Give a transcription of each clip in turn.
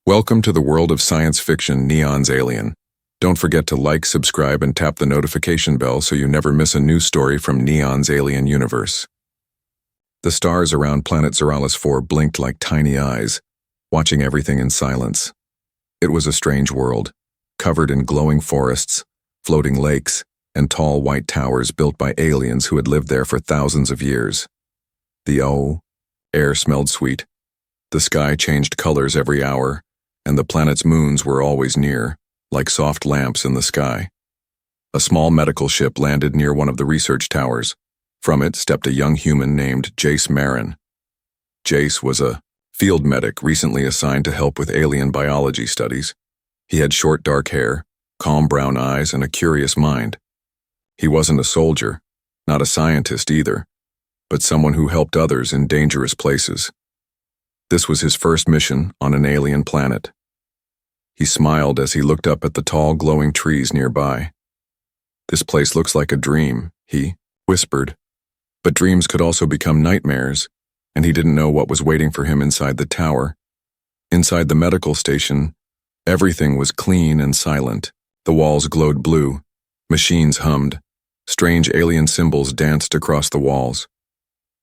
Welcome to the world of science fiction Neon's Alien. Don't forget to like, subscribe, and tap the notification bell so you never miss a new story from Neon's Alien universe. The stars around planet Zeralis 4 blinked like tiny eyes, watching everything in silence. It was a strange world, covered in glowing forests, floating lakes, and tall white towers built by aliens who had lived there for thousands of years. The air smelled sweet. The sky changed colors every hour, and the planet's moons were always near, like soft lamps in the sky. A small medical ship landed near one of the research towers. From it stepped a young human named Jace Marin. Jace was a field medic recently assigned to help with alien biology studies. He had short dark hair, calm brown eyes, and a curious mind. He wasn't a soldier, not a scientist either, but someone who helped others in dangerous places. This was his first mission on an alien planet. He smiled as he looked up at the tall, glowing trees nearby. "This place looks like a dream," he whispered. But dreams could also become nightmares, and he didn't know what was waiting for him inside the tower. Inside the medical station, everything was clean and silent. The walls glowed blue, machines hummed, strange alien symbols danced across the walls.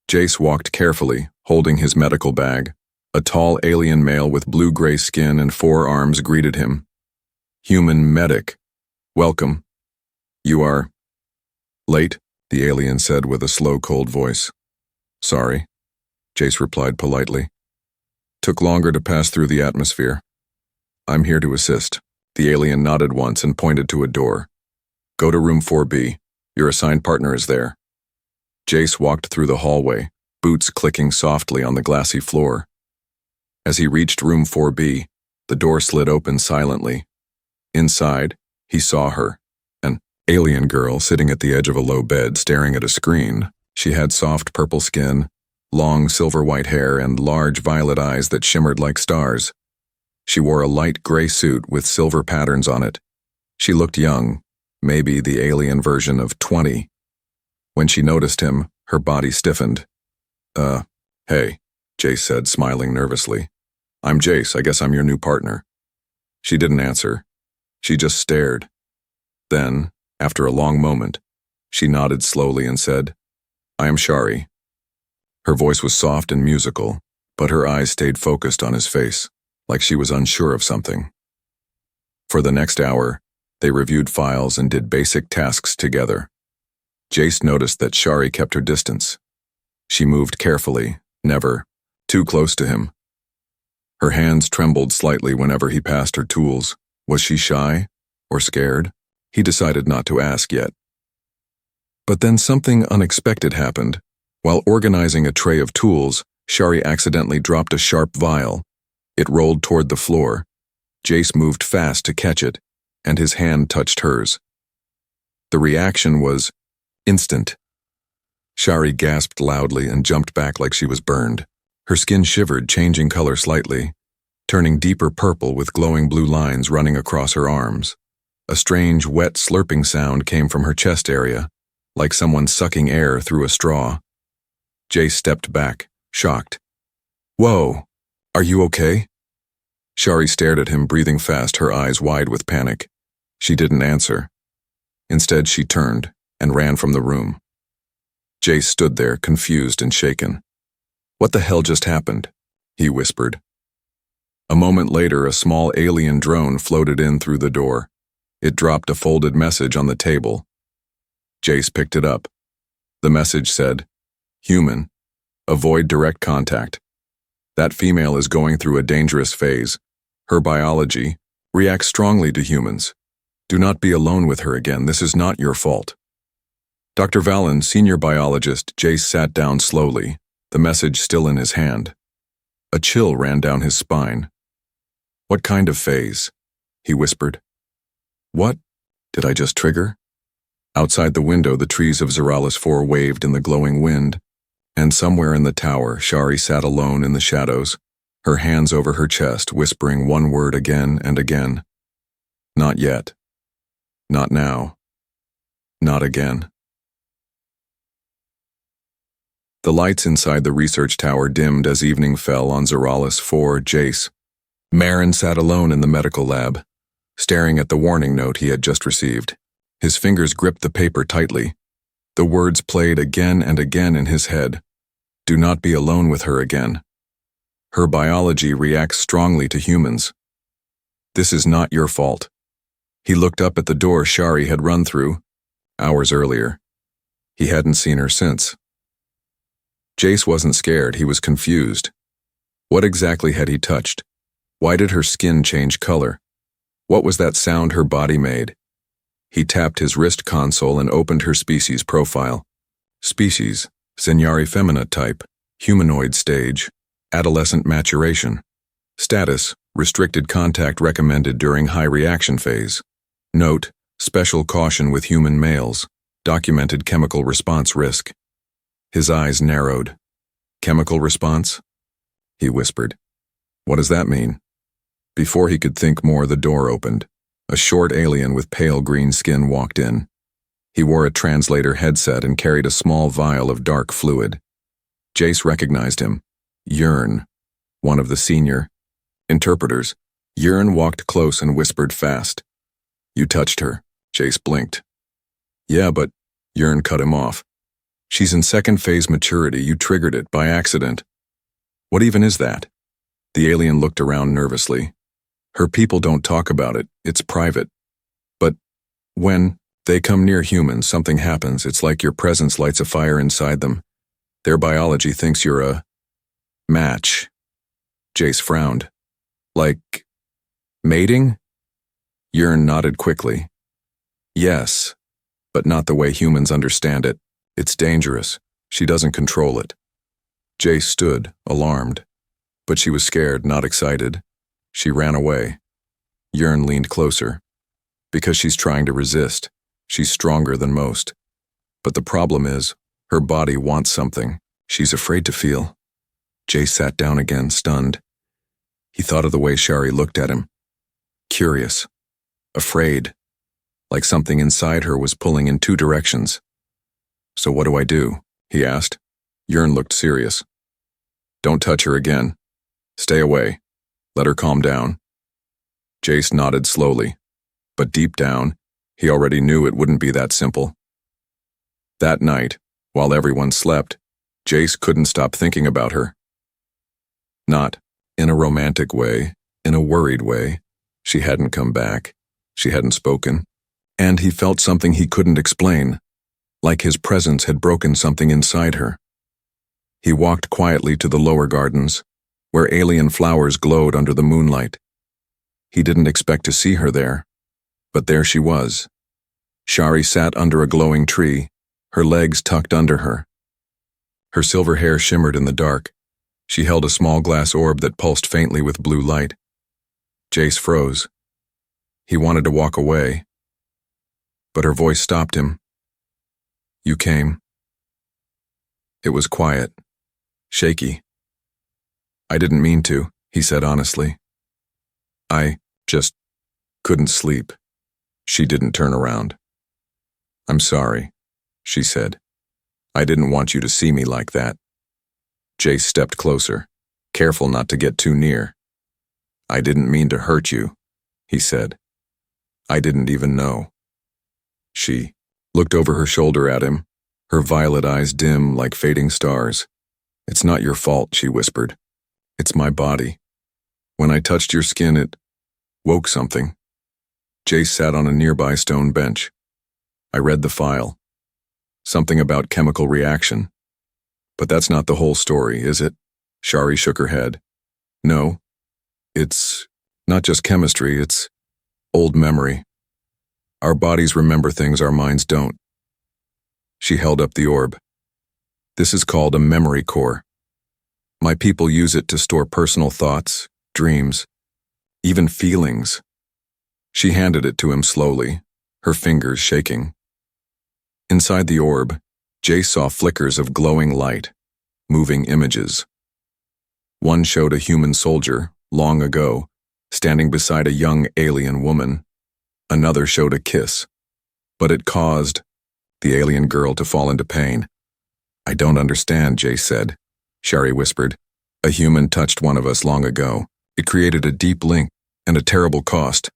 Jace walked carefully, holding his medical bag. A tall alien male with blue-gray skin and 4 arms greeted him. "Human medic. Welcome. You are late," the alien said with a slow, cold voice. "Sorry," Jace replied politely. "Took longer to pass through the atmosphere. I'm here to assist." The alien nodded once and pointed to a door. "Go to room 4B. Your assigned partner is there." Jace walked through the hallway, boots clicking softly on the glassy floor. As he reached room 4B, the door slid open silently. Inside, he saw her, an alien girl sitting at the edge of a low bed staring at a screen. She had soft purple skin, long silver-white hair, and large violet eyes that shimmered like stars. She wore a light gray suit with silver patterns on it. She looked young, maybe the alien version of 20. When she noticed him, her body stiffened. Hey," Jace said, smiling nervously. "I'm Jace. I guess I'm your new partner." She didn't answer. She just stared. Then, after a long moment, she nodded slowly and said, "I am Shari." Her voice was soft and musical, but her eyes stayed focused on his face, like she was unsure of something. For the next hour, they reviewed files and did basic tasks together. Jace noticed that Shari kept her distance. She moved carefully, never too close to him. Her hands trembled slightly whenever he passed her tools. Was she shy or scared? He decided not to ask yet. But then something unexpected happened. While organizing a tray of tools, Shari accidentally dropped a sharp vial. It rolled toward the floor. Jace moved fast to catch it, and his hand touched hers. The reaction was instant. Shari gasped loudly and jumped back like she was burned. Her skin shivered, changing color slightly, turning deeper purple with glowing blue lines running across her arms. A strange, wet slurping sound came from her chest area, like someone sucking air through a straw. Jace stepped back, shocked. "Whoa, are you okay?" Shari stared at him, breathing fast, her eyes wide with panic. She didn't answer. Instead, she turned and ran from the room. Jace stood there, confused and shaken. "What the hell just happened?" he whispered. A moment later, a small alien drone floated in through the door. It dropped a folded message on the table. Jace picked it up. The message said, "Human, avoid direct contact. That female is going through a dangerous phase. Her biology reacts strongly to humans. Do not be alone with her again. This is not your fault." Dr. Vallon, senior biologist. Jace sat down slowly, the message still in his hand. A chill ran down his spine. "What kind of phase?" he whispered. "What did I just trigger?" Outside the window, the trees of Zeralis 4 waved in the glowing wind, and somewhere in the tower, Shari sat alone in the shadows, her hands over her chest, whispering one word again and again. "Not yet. Not now. Not again." The lights inside the research tower dimmed as evening fell on Zeralis 4. Jace Marin sat alone in the medical lab, staring at the warning note he had just received. His fingers gripped the paper tightly. The words played again and again in his head. Do not be alone with her again. Her biology reacts strongly to humans. This is not your fault. He looked up at the door Shari had run through hours earlier. He hadn't seen her since. Jace wasn't scared, he was confused. What exactly had he touched? Why did her skin change color? What was that sound her body made? He tapped his wrist console and opened her species profile. Species, Zenyari femina type, humanoid stage, adolescent maturation. Status, restricted contact recommended during high reaction phase. Note, special caution with human males, documented chemical response risk. His eyes narrowed. Chemical response? He whispered. What does that mean? Before he could think more, the door opened. A short alien with pale green skin walked in. He wore a translator headset and carried a small vial of dark fluid. Jace recognized him. Yearn, one of the senior interpreters. Yearn walked close and whispered fast. You touched her. Jace blinked. Yeah, but Yearn cut him off. She's in second phase maturity. You triggered it by accident. What even is that? The alien looked around nervously. Her people don't talk about it. It's private. But when they come near humans, something happens. It's like your presence lights a fire inside them. Their biology thinks you're a match. Jace frowned. Like mating? Yearn nodded quickly. Yes, but not the way humans understand it. It's dangerous. She doesn't control it. Jace stood, alarmed. But she was scared, not excited. She ran away. Yearn leaned closer. Because she's trying to resist. She's stronger than most. But the problem is, her body wants something. She's afraid to feel. Jace sat down again, stunned. He thought of the way Shari looked at him. Curious. Afraid. Like something inside her was pulling in two directions. So what do I do? He asked. Yearn looked serious. Don't touch her again. Stay away. Let her calm down. Jace nodded slowly. But deep down, he already knew it wouldn't be that simple. That night, while everyone slept, Jace couldn't stop thinking about her. Not in a romantic way, in a worried way. She hadn't come back. She hadn't spoken. And he felt something he couldn't explain, like his presence had broken something inside her. He walked quietly to the lower gardens, where alien flowers glowed under the moonlight. He didn't expect to see her there, but there she was. Shari sat under a glowing tree, her legs tucked under her. Her silver hair shimmered in the dark. She held a small glass orb that pulsed faintly with blue light. Jace froze. He wanted to walk away, but her voice stopped him. You came. It was quiet, shaky. I didn't mean to, he said honestly. I just couldn't sleep. She didn't turn around. I'm sorry, she said. I didn't want you to see me like that. Jace stepped closer, careful not to get too near. I didn't mean to hurt you, he said. I didn't even know. She looked over her shoulder at him, her violet eyes dim like fading stars. It's not your fault, she whispered. It's my body. When I touched your skin, it woke something. Jace sat on a nearby stone bench. I read the file. Something about chemical reaction. But that's not the whole story, is it? Shari shook her head. No. It's not just chemistry, it's old memory. Our bodies remember things our minds don't. She held up the orb. This is called a memory core. My people use it to store personal thoughts, dreams, even feelings. She handed it to him slowly, her fingers shaking. Inside the orb, Jace saw flickers of glowing light, moving images. One showed a human soldier, long ago, standing beside a young alien woman. Another showed a kiss, but it caused the alien girl to fall into pain. I don't understand, Jace said. Shari whispered. A human touched one of us long ago. It created a deep link and a terrible cost.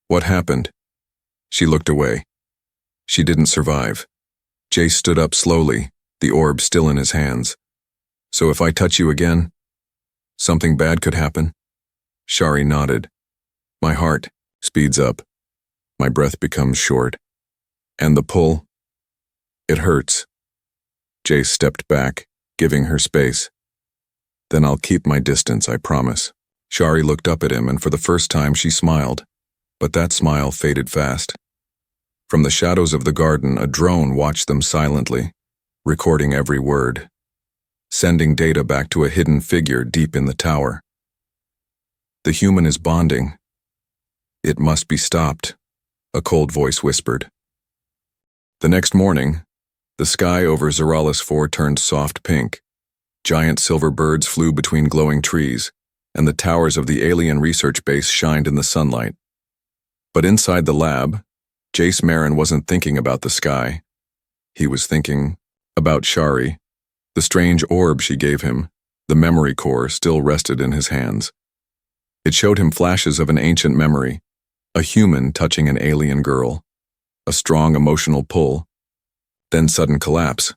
What happened? She looked away. She didn't survive. Jace stood up slowly, the orb still in his hands. So if I touch you again, something bad could happen? Shari nodded. My heart speeds up. My breath becomes short. And the pull? It hurts. Jace stepped back, giving her space. Then I'll keep my distance, I promise. Shari looked up at him, and for the first time she smiled. But that smile faded fast. From the shadows of the garden, a drone watched them silently, recording every word, sending data back to a hidden figure deep in the tower. The human is bonding. It must be stopped, a cold voice whispered. The next morning, the sky over Zeralis 4 turned soft pink. Giant silver birds flew between glowing trees, and the towers of the alien research base shined in the sunlight. But inside the lab, Jace Marin wasn't thinking about the sky. He was thinking about Shari. The strange orb she gave him, the memory core, still rested in his hands. It showed him flashes of an ancient memory, a human touching an alien girl, a strong emotional pull, then sudden collapse.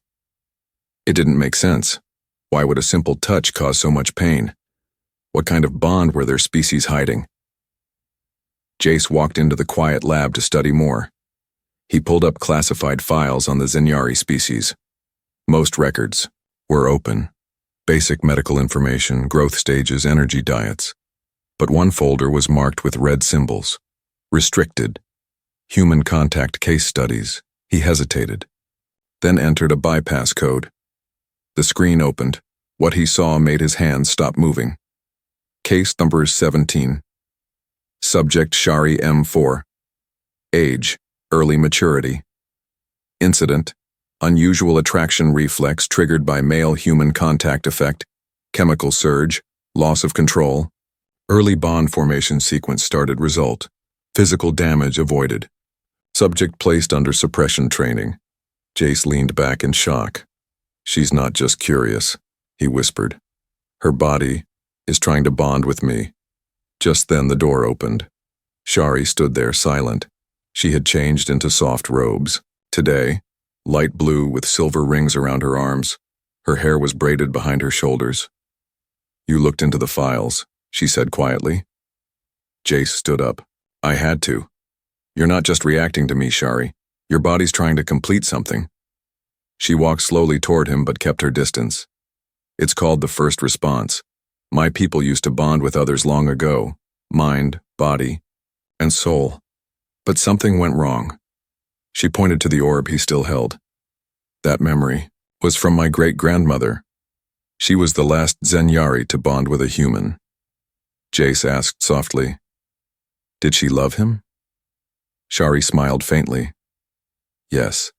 It didn't make sense. Why would a simple touch cause so much pain? What kind of bond were their species hiding? Jace walked into the quiet lab to study more. He pulled up classified files on the Zenyari species. Most records were open. Basic medical information, growth stages, energy diets. But one folder was marked with red symbols. Restricted. Human contact case studies. He hesitated, then entered a bypass code. The screen opened. What he saw made his hands stop moving. Case number 17. Subject Shari M4. Age, early maturity. Incident, unusual attraction reflex triggered by male-human contact effect, chemical surge, loss of control. Early bond formation sequence started. Result, physical damage avoided. Subject placed under suppression training. Jace leaned back in shock. She's not just curious, he whispered. Her body is trying to bond with me. Just then the door opened. Shari stood there silent. She had changed into soft robes. Today, light blue with silver rings around her arms. Her hair was braided behind her shoulders. You looked into the files, she said quietly. Jace stood up. I had to. You're not just reacting to me, Shari. Your body's trying to complete something. She walked slowly toward him but kept her distance. It's called the first response. My people used to bond with others long ago, mind, body, and soul. But something went wrong. She pointed to the orb he still held. That memory was from my great-grandmother. She was the last Zenyari to bond with a human. Jace asked softly, Did she love him? Shari smiled faintly. Yes.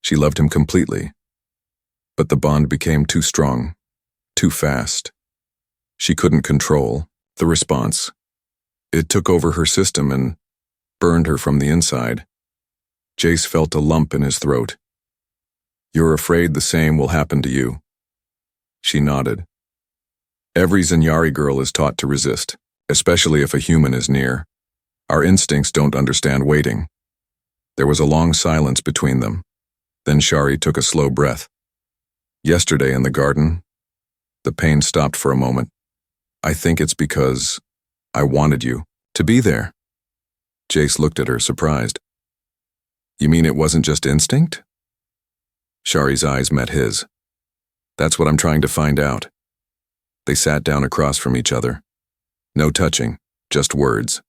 She loved him completely. But the bond became too strong, too fast. She couldn't control the response. It took over her system and burned her from the inside. Jace felt a lump in his throat. You're afraid the same will happen to you. She nodded. Every Zenyari girl is taught to resist, especially if a human is near. Our instincts don't understand waiting. There was a long silence between them. Then Shari took a slow breath. Yesterday in the garden, the pain stopped for a moment. I think it's because I wanted you to be there. Jace looked at her, surprised. You mean it wasn't just instinct? Shari's eyes met his. That's what I'm trying to find out. They sat down across from each other. No touching, just words.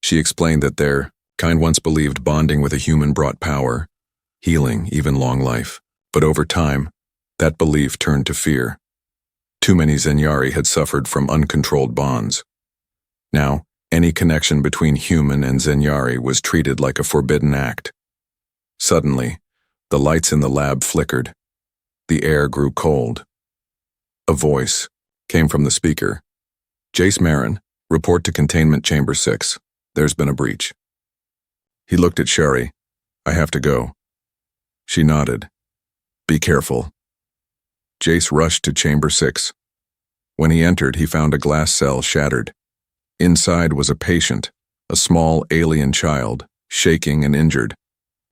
She explained that their kind once believed bonding with a human brought power, healing, even long life. But over time, that belief turned to fear. Too many Zenyari had suffered from uncontrolled bonds. Now, any connection between human and Zenyari was treated like a forbidden act. Suddenly, the lights in the lab flickered. The air grew cold. A voice came from the speaker. Jace Marin, report to Containment Chamber 6. There's been a breach. He looked at Shari. I have to go. She nodded. Be careful. Jace rushed to Chamber 6. When he entered, he found a glass cell shattered. Inside was a patient, a small alien child, shaking and injured.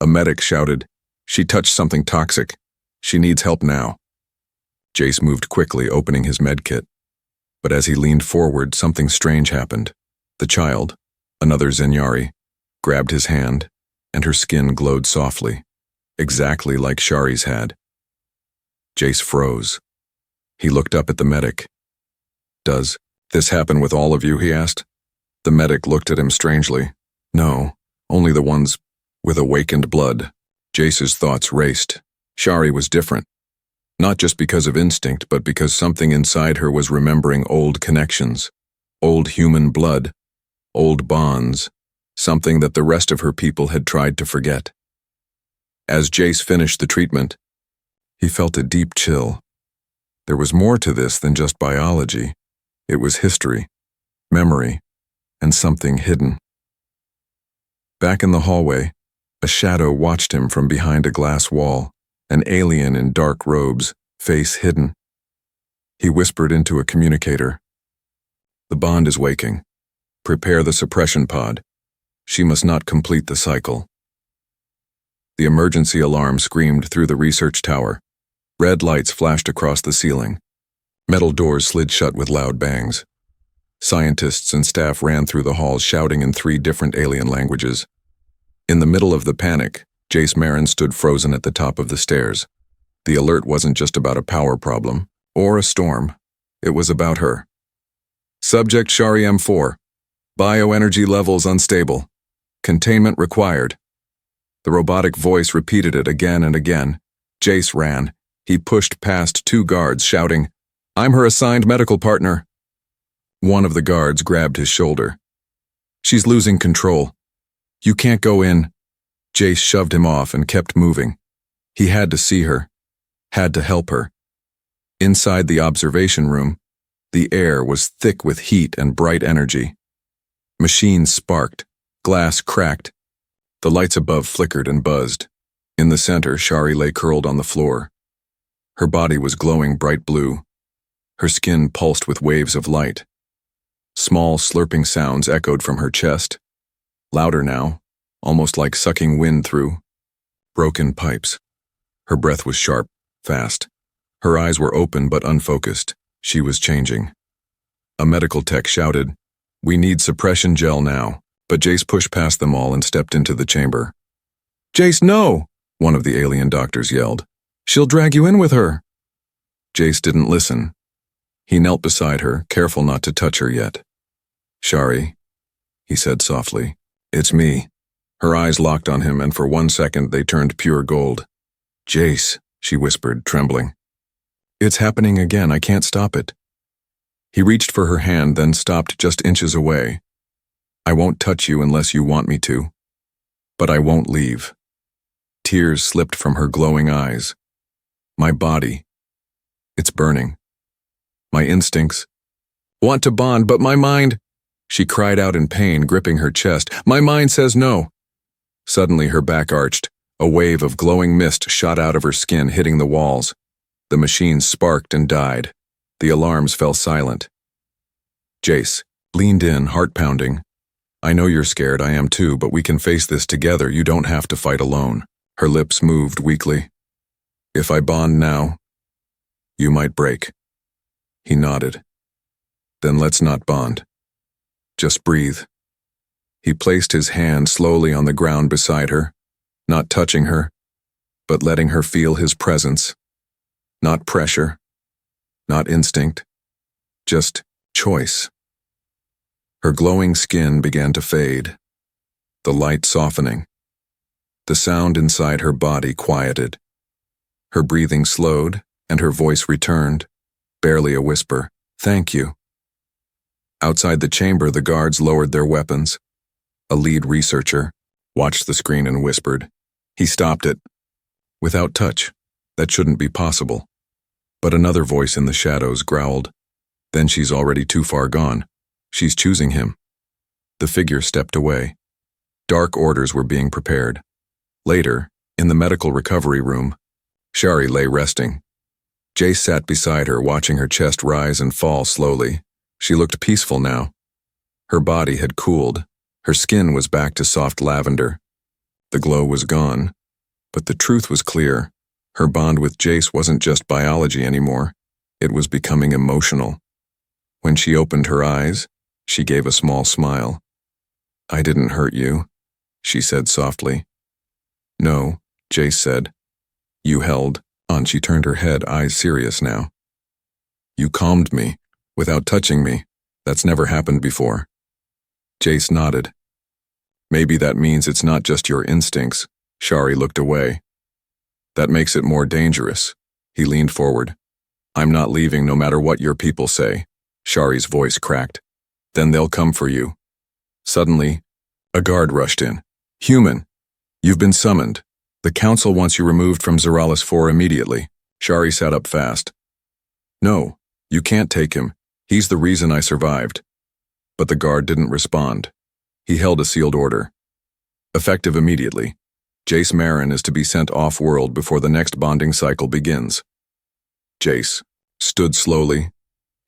A medic shouted, "She touched something toxic. She needs help now." Jace moved quickly, opening his medkit. But as he leaned forward, something strange happened. The child, another Zenyari, grabbed his hand, and her skin glowed softly, exactly like Shari's had. Jace froze. He looked up at the medic. "Does this happen with all of you?" he asked. The medic looked at him strangely. "No, only the ones with awakened blood." Jace's thoughts raced. Shari was different. Not just because of instinct, but because something inside her was remembering old connections, old human blood, old bonds, something that the rest of her people had tried to forget. As Jace finished the treatment, he felt a deep chill. There was more to this than just biology. It was history, memory, and something hidden. Back in the hallway, a shadow watched him from behind a glass wall, an alien in dark robes, face hidden. He whispered into a communicator. "The bond is waking. Prepare the suppression pod. She must not complete the cycle." The emergency alarm screamed through the research tower. Red lights flashed across the ceiling. Metal doors slid shut with loud bangs. Scientists and staff ran through the halls shouting in 3 different alien languages. In the middle of the panic, Jace Marin stood frozen at the top of the stairs. The alert wasn't just about a power problem, or a storm. It was about her. "Subject Shari M4. Bioenergy levels unstable. Containment required." The robotic voice repeated it again and again. Jace ran. He pushed past 2 guards, shouting, "I'm her assigned medical partner." One of the guards grabbed his shoulder. "She's losing control. You can't go in." Jace shoved him off and kept moving. He had to see her, had to help her. Inside the observation room, the air was thick with heat and bright energy. Machines sparked, glass cracked. The lights above flickered and buzzed. In the center, Shari lay curled on the floor. Her body was glowing bright blue. Her skin pulsed with waves of light. Small slurping sounds echoed from her chest. Louder now, almost like sucking wind through broken pipes. Her breath was sharp, fast. Her eyes were open but unfocused. She was changing. A medical tech shouted, "We need suppression gel now," but Jace pushed past them all and stepped into the chamber. "Jace, no!" one of the alien doctors yelled. "She'll drag you in with her." Jace didn't listen. He knelt beside her, careful not to touch her yet. "Shari," he said softly, "it's me." Her eyes locked on him, and for 1 second they turned pure gold. "Jace," she whispered, trembling. "It's happening again. I can't stop it." He reached for her hand, then stopped just inches away. "I won't touch you unless you want me to. But I won't leave." Tears slipped from her glowing eyes. "My body, it's burning. My instincts want to bond, but my mind..." She cried out in pain, gripping her chest. "My mind says no." Suddenly her back arched. A wave of glowing mist shot out of her skin, hitting the walls. The machines sparked and died. The alarms fell silent. Jace leaned in, heart pounding. "I know you're scared, I am too, but we can face this together. You don't have to fight alone." Her lips moved weakly. "If I bond now, you might break." He nodded. "Then let's not bond. Just breathe." He placed his hand slowly on the ground beside her, not touching her, but letting her feel his presence. Not pressure, not instinct, just choice. Her glowing skin began to fade, the light softening. The sound inside her body quieted. Her breathing slowed, and her voice returned, barely a whisper, "Thank you." Outside the chamber, the guards lowered their weapons. A lead researcher watched the screen and whispered. He stopped it. "Without touch, that shouldn't be possible." But another voice in the shadows growled, "Then she's already too far gone. She's choosing him." The figure stepped away. Dark orders were being prepared. Later, in the medical recovery room, Shari lay resting. Jace sat beside her, watching her chest rise and fall slowly. She looked peaceful now. Her body had cooled. Her skin was back to soft lavender. The glow was gone, but the truth was clear. Her bond with Jace wasn't just biology anymore. It was becoming emotional. When she opened her eyes, she gave a small smile. "I didn't hurt you," she said softly. "No," Jace said. "You held on." She turned her head, eyes serious now. "You calmed me, without touching me. That's never happened before." Jace nodded. "Maybe that means it's not just your instincts." Shari looked away. "That makes it more dangerous." He leaned forward. "I'm not leaving no matter what your people say." Shari's voice cracked. "Then they'll come for you." Suddenly, a guard rushed in. "Human, you've been summoned. The council wants you removed from Zeralis 4 immediately." Shari sat up fast. "No, you can't take him. He's the reason I survived." But the guard didn't respond. He held a sealed order. "Effective immediately. Jace Marin is to be sent off-world before the next bonding cycle begins." Jace stood slowly.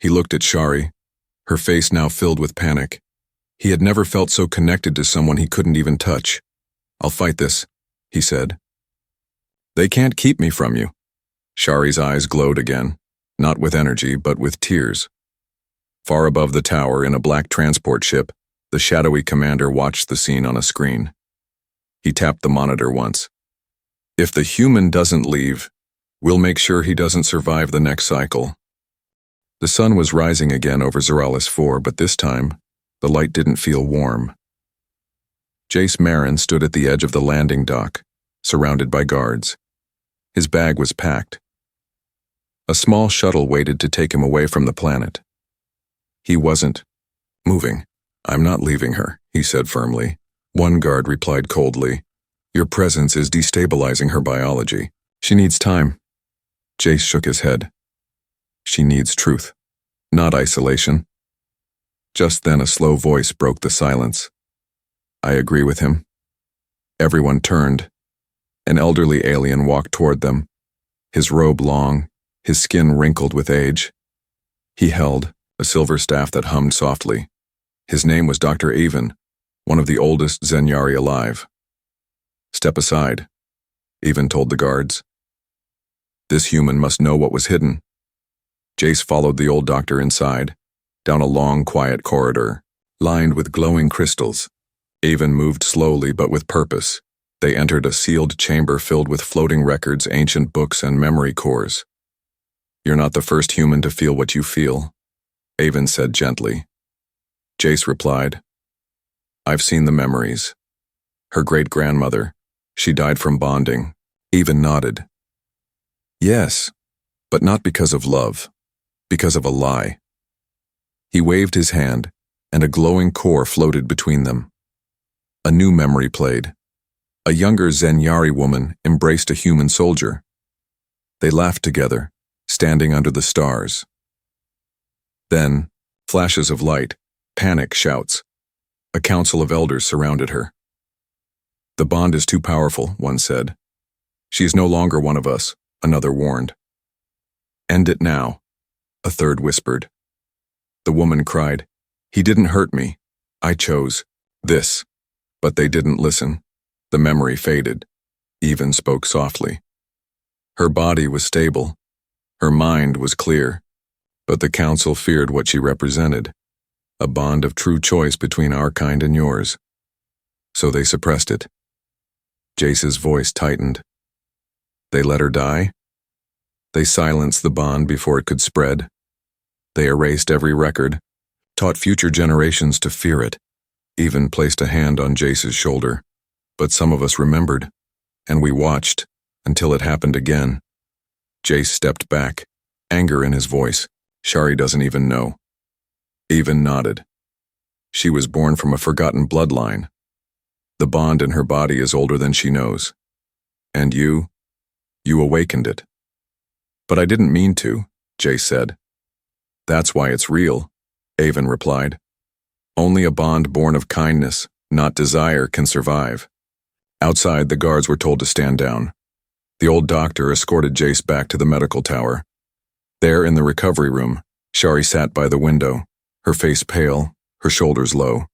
He looked at Shari, her face now filled with panic. He had never felt so connected to someone he couldn't even touch. "I'll fight this," he said. "They can't keep me from you." Shari's eyes glowed again, not with energy, but with tears. Far above the tower, in a black transport ship, the shadowy commander watched the scene on a screen. He tapped the monitor once. "If the human doesn't leave, we'll make sure he doesn't survive the next cycle." The sun was rising again over Zeralis 4, but this time, the light didn't feel warm. Jace Marin stood at the edge of the landing dock, surrounded by guards. His bag was packed. A small shuttle waited to take him away from the planet. He wasn't moving. "I'm not leaving her," he said firmly. One guard replied coldly, "Your presence is destabilizing her biology. She needs time." Jace shook his head. "She needs truth, not isolation." Just then a slow voice broke the silence. "I agree with him." Everyone turned. An elderly alien walked toward them, his robe long, his skin wrinkled with age. He held a silver staff that hummed softly. His name was Dr. Avon, one of the oldest Zenyari alive. "Step aside," Avon told the guards. "This human must know what was hidden." Jace followed the old doctor inside, down a long, quiet corridor, lined with glowing crystals. Avon moved slowly but with purpose. They entered a sealed chamber filled with floating records, ancient books, and memory cores. "You're not the first human to feel what you feel," Avon said gently. Jace replied, "I've seen the memories. Her great-grandmother, she died from bonding." Avon nodded. "Yes, but not because of love, because of a lie." He waved his hand, and a glowing core floated between them. A new memory played. A younger Zenyari woman embraced a human soldier. They laughed together, standing under the stars. Then, flashes of light, panic shouts. A council of elders surrounded her. "The bond is too powerful," one said. "She is no longer one of us," another warned. "End it now," a third whispered. The woman cried, "He didn't hurt me. I chose this." But they didn't listen. The memory faded. Avon spoke softly. Her body was stable. Her mind was clear. But the council feared what she represented, a bond of true choice between our kind and yours. So they suppressed it. Jace's voice tightened. They let her die? They silenced the bond before it could spread. They erased every record, taught future generations to fear it, even placed a hand on Jace's shoulder. But some of us remembered, and we watched until it happened again. Jace stepped back, anger in his voice. Shari doesn't even know. Avon nodded. She was born from a forgotten bloodline. The bond in her body is older than she knows. And you awakened it. But I didn't mean to, Jace said. That's why it's real, Avon replied. Only a bond born of kindness, not desire, can survive. Outside, the guards were told to stand down. The old doctor escorted Jace back to the medical tower. There in the recovery room, Shari sat by the window, her face pale, her shoulders low.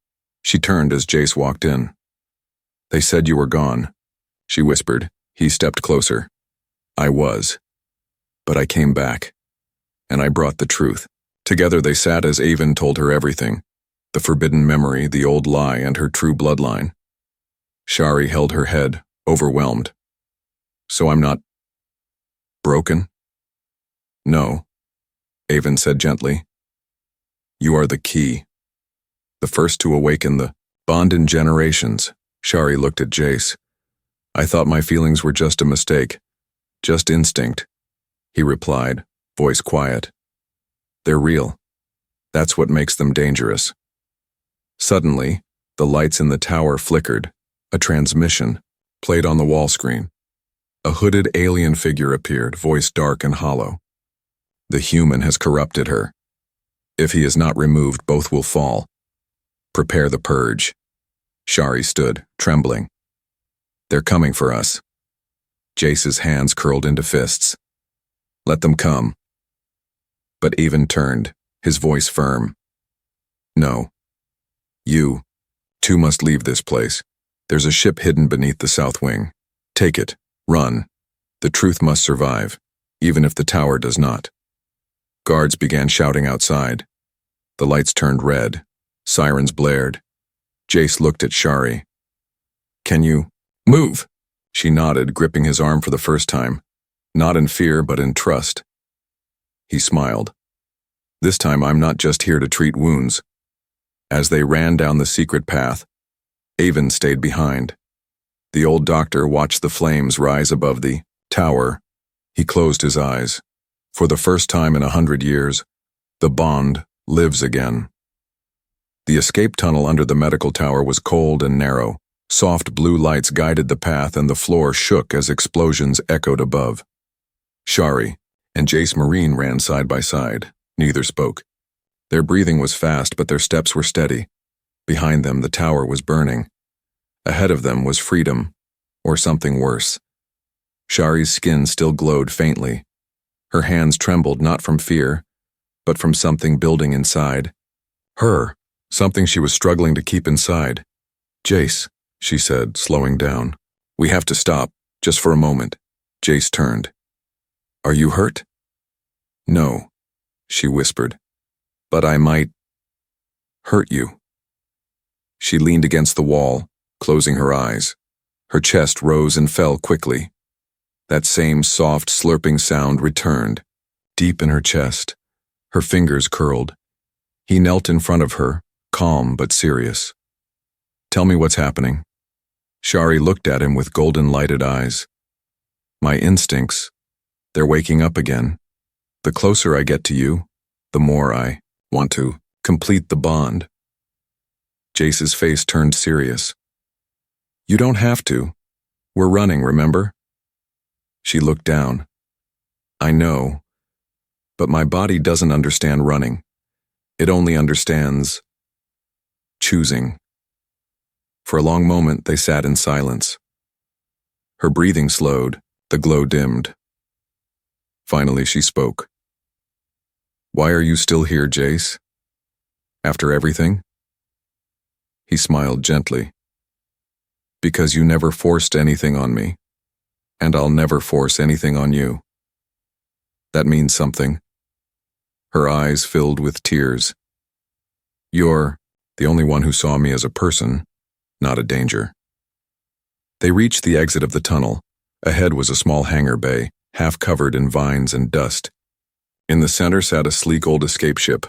She turned as Jace walked in. "They said you were gone," she whispered. He stepped closer. "I was. But I came back. And I brought the truth." Together they sat as Avon told her everything, the forbidden memory, the old lie, and her true bloodline. Shari held her head, overwhelmed. "So I'm not broken?" "No," Avon said gently. "You are the key. The first to awaken the bond in generations." Shari looked at Jace. "I thought my feelings were just a mistake, just instinct," he replied, voice quiet. "They're real. That's what makes them dangerous." Suddenly, the lights in the tower flickered. A transmission played on the wall screen. A hooded alien figure appeared, voice dark and hollow. "The human has corrupted her. If he is not removed, both will fall. Prepare the purge." Shari stood, trembling. "They're coming for us." Jace's hands curled into fists. "Let them come." But Avon turned, his voice firm. "No. You, too, must leave this place. There's a ship hidden beneath the south wing. Take it. Run. The truth must survive, even if the tower does not." Guards began shouting outside. The lights turned red. Sirens blared. Jace looked at Shari. "Can you move?" She nodded, gripping his arm for the first time, not in fear but in trust. He smiled. "This time I'm not just here to treat wounds." As they ran down the secret path, Avon stayed behind. The old doctor watched the flames rise above the tower. He closed his eyes. For the first time in 100 years, the bond lives again. The escape tunnel under the medical tower was cold and narrow. Soft blue lights guided the path and the floor shook as explosions echoed above. Shari and Jace Marine ran side by side. Neither spoke. Their breathing was fast, but their steps were steady. Behind them, the tower was burning. Ahead of them was freedom, or something worse. Shari's skin still glowed faintly. Her hands trembled not from fear, but from something building inside. Her. Something she was struggling to keep inside. "Jace," she said, slowing down. "We have to stop, just for a moment." Jace turned. "Are you hurt?" "No," she whispered. "But I might hurt you." She leaned against the wall, closing her eyes. Her chest rose and fell quickly. That same soft, slurping sound returned, deep in her chest. Her fingers curled. He knelt in front of her, calm but serious. "Tell me what's happening." Shari looked at him with golden-lighted eyes. "My instincts, they're waking up again. The closer I get to you, the more I want to complete the bond." Jace's face turned serious. "You don't have to. We're running, remember?" She looked down. "I know, but my body doesn't understand running. It only understands choosing." For a long moment, they sat in silence. Her breathing slowed, the glow dimmed. Finally, she spoke. "Why are you still here, Jace? After everything?" He smiled gently. "Because you never forced anything on me, and I'll never force anything on you. That means something." Her eyes filled with tears. "You're the only one who saw me as a person, not a danger." They reached the exit of the tunnel. Ahead was a small hangar bay, half covered in vines and dust. In the center sat a sleek old escape ship.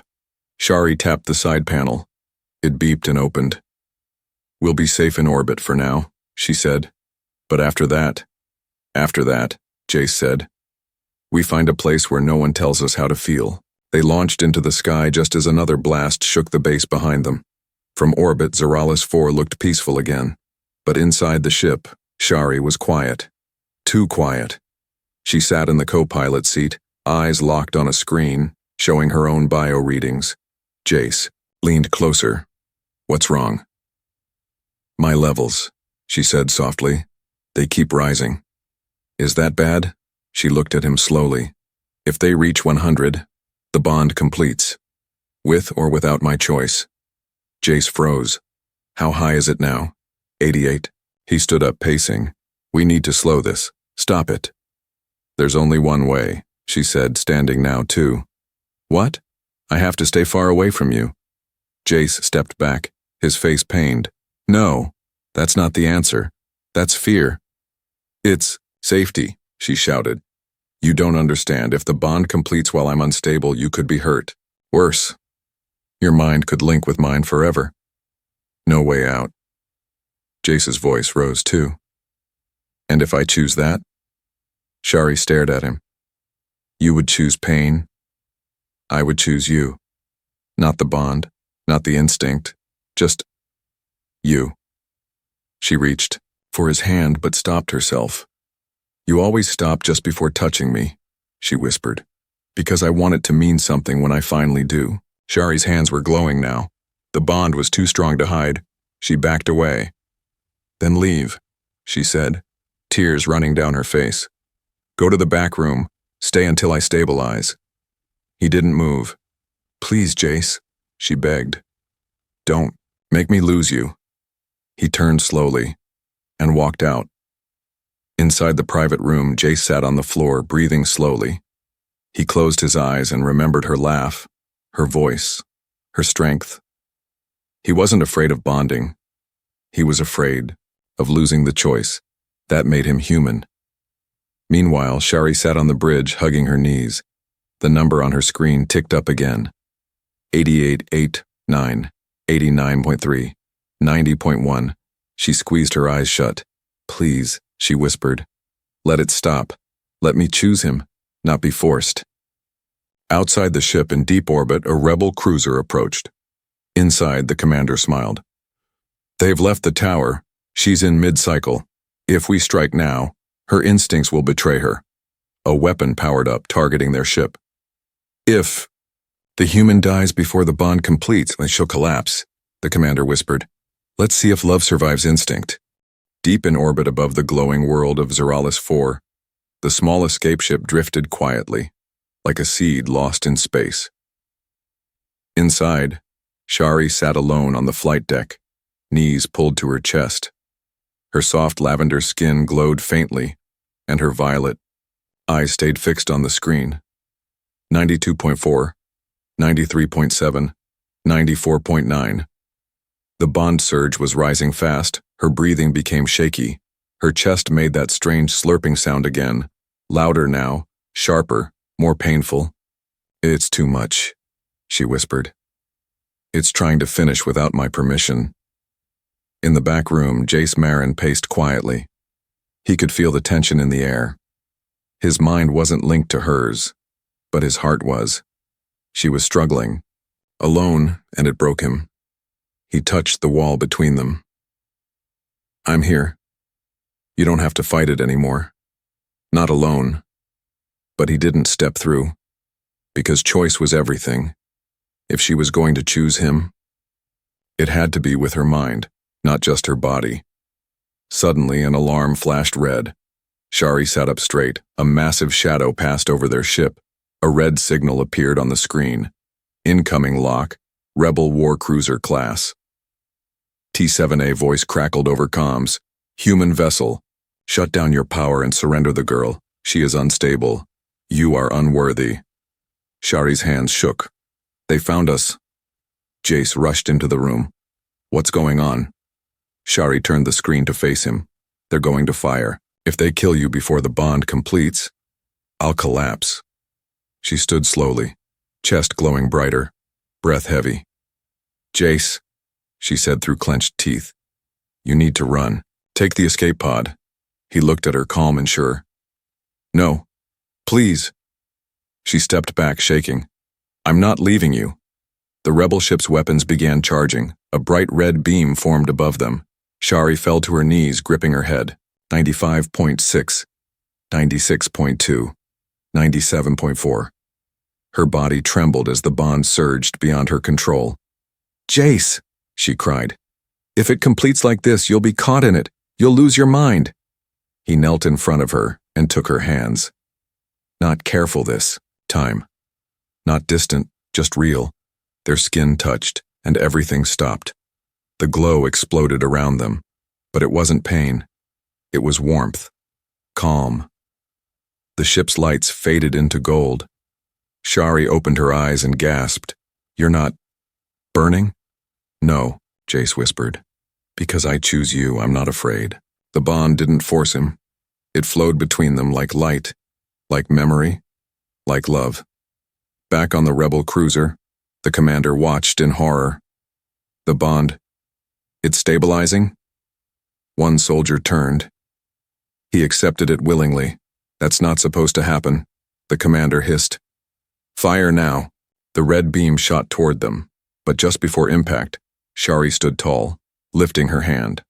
Shari tapped the side panel. It beeped and opened. "We'll be safe in orbit for now," she said. "But after that," Jace said, "we find a place where no one tells us how to feel." They launched into the sky just as another blast shook the base behind them. From orbit, Zoralis 4 looked peaceful again. But inside the ship, Shari was quiet. Too quiet. She sat in the co-pilot seat, eyes locked on a screen, showing her own bio readings. Jace leaned closer. "What's wrong?" "My levels," she said softly. "They keep rising." "Is that bad?" She looked at him slowly. If they reach 100, the bond completes. With or without my choice. Jace froze. How high is it now? 88. He stood up, pacing. We need to slow this. Stop it. There's only one way, she said, standing now too. What? I have to stay far away from you. Jace stepped back, his face pained. No, that's not the answer. That's fear. It's safety, she shouted. You don't understand. If the bond completes while I'm unstable, you could be hurt. Worse. Your mind could link with mine forever. No way out. Jace's voice rose too. And if I choose that? Shari stared at him. You would choose pain. I would choose you. Not the bond, not the instinct, just you. She reached for his hand but stopped herself. You always stop just before touching me, she whispered, because I want it to mean something when I finally do. Shari's hands were glowing now. The bond was too strong to hide. She backed away. Then leave, she said, tears running down her face. Go to the back room. Stay until I stabilize. He didn't move. Please, Jace, she begged. Don't make me lose you. He turned slowly and walked out. Inside the private room, Jace sat on the floor, breathing slowly. He closed his eyes and remembered her laugh, her voice, her strength. He wasn't afraid of bonding. He was afraid of losing the choice. That made him human. Meanwhile, Shari sat on the bridge, hugging her knees. The number on her screen ticked up again. 88.89, 89.3, 90.1. She squeezed her eyes shut. Please, she whispered. Let it stop. Let me choose him, not be forced. Outside the ship in deep orbit, a rebel cruiser approached. Inside, the commander smiled. They've left the tower. She's in mid-cycle. If we strike now, her instincts will betray her. A weapon powered up, targeting their ship. If the human dies before the bond completes, then she'll collapse, the commander whispered. Let's see if love survives instinct. Deep in orbit above the glowing world of Zeralis 4, the small escape ship drifted quietly, like a seed lost in space. Inside, Shari sat alone on the flight deck, knees pulled to her chest. Her soft lavender skin glowed faintly, and her violet eyes stayed fixed on the screen. 92.4, 93.7, 94.9. The bond surge was rising fast. Her breathing became shaky. Her chest made that strange slurping sound again, louder now, sharper, more painful. It's too much, she whispered. It's trying to finish without my permission. In the back room, Jace Marin paced quietly. He could feel the tension in the air. His mind wasn't linked to hers, but his heart was. She was struggling, alone, and it broke him. He touched the wall between them. I'm here. You don't have to fight it anymore. Not alone. But he didn't step through, because choice was everything. If she was going to choose him, it had to be with her mind, not just her body. Suddenly, an alarm flashed red. Shari sat up straight. A massive shadow passed over their ship. A red signal appeared on the screen. Incoming lock, Rebel War Cruiser class. T-7A voice crackled over comms. Human vessel. Shut down your power and surrender the girl. She is unstable. You are unworthy. Shari's hands shook. They found us. Jace rushed into the room. What's going on? Shari turned the screen to face him. They're going to fire. If they kill you before the bond completes, I'll collapse. She stood slowly, chest glowing brighter, breath heavy. Jace, she said through clenched teeth, you need to run. Take the escape pod. He looked at her, calm and sure. No, please. She stepped back, shaking. I'm not leaving you. The rebel ship's weapons began charging. A bright red beam formed above them. Shari fell to her knees, gripping her head. 95.6, 96.2, 97.4. Her body trembled as the bond surged beyond her control. Jace, she cried. If it completes like this, you'll be caught in it. You'll lose your mind. He knelt in front of her and took her hands. Not careful this. Time. Not distant, just real. Their skin touched, and everything stopped. The glow exploded around them, but it wasn't pain. It was warmth. Calm. The ship's lights faded into gold. Shari opened her eyes and gasped. "You're not burning?" "No," Jace whispered. "Because I choose you, I'm not afraid." The bond didn't force him. It flowed between them like light, like memory, like love. Back on the rebel cruiser, the commander watched in horror. The bond, it's stabilizing? One soldier turned. He accepted it willingly. "That's not supposed to happen," the commander hissed. "Fire now." The red beam shot toward them, but just before impact, Shari stood tall, lifting her hand.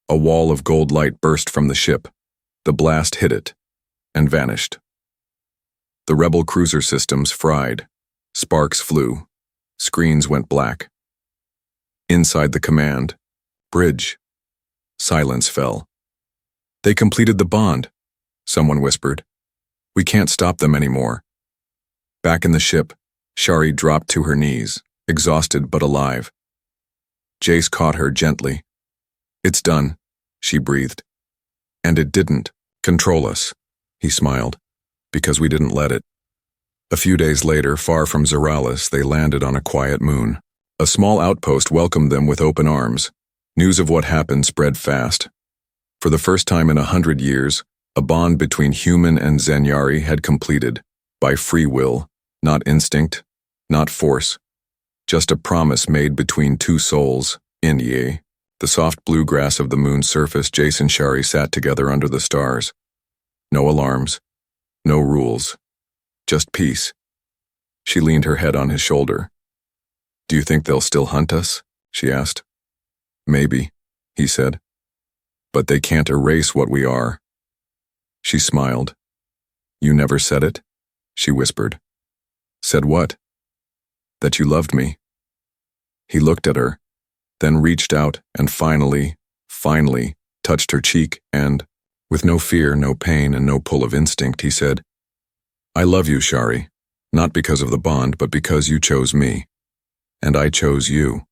A wall of gold light burst from the ship. The blast hit it, and vanished. The rebel cruiser systems fried. Sparks flew. Screens went black. Inside the command bridge, silence fell. "They completed the bond," someone whispered. "We can't stop them anymore." Back in the ship, Shari dropped to her knees, exhausted but alive. Jace caught her gently. "It's done," she breathed. "And it didn't control us," he smiled, "because we didn't let it." A few days later, far from Zoralis, they landed on a quiet moon. A small outpost welcomed them with open arms. News of what happened spread fast. For the first time in 100 years, a bond between human and Zenyari had completed, by free will, not instinct, not force. Just a promise made between two souls, in the soft blue grass of the moon's surface. Jace and Shari sat together under the stars. No alarms, no rules, just peace. She leaned her head on his shoulder. "Do you think they'll still hunt us?" she asked. "Maybe," he said. "But they can't erase what we are." She smiled. "You never said it?" she whispered. "Said what?" "That you loved me." He looked at her, then reached out and finally touched her cheek and, with no fear, no pain, and no pull of instinct, he said, "I love you, Shari, not because of the bond, but because you chose me, and I chose you."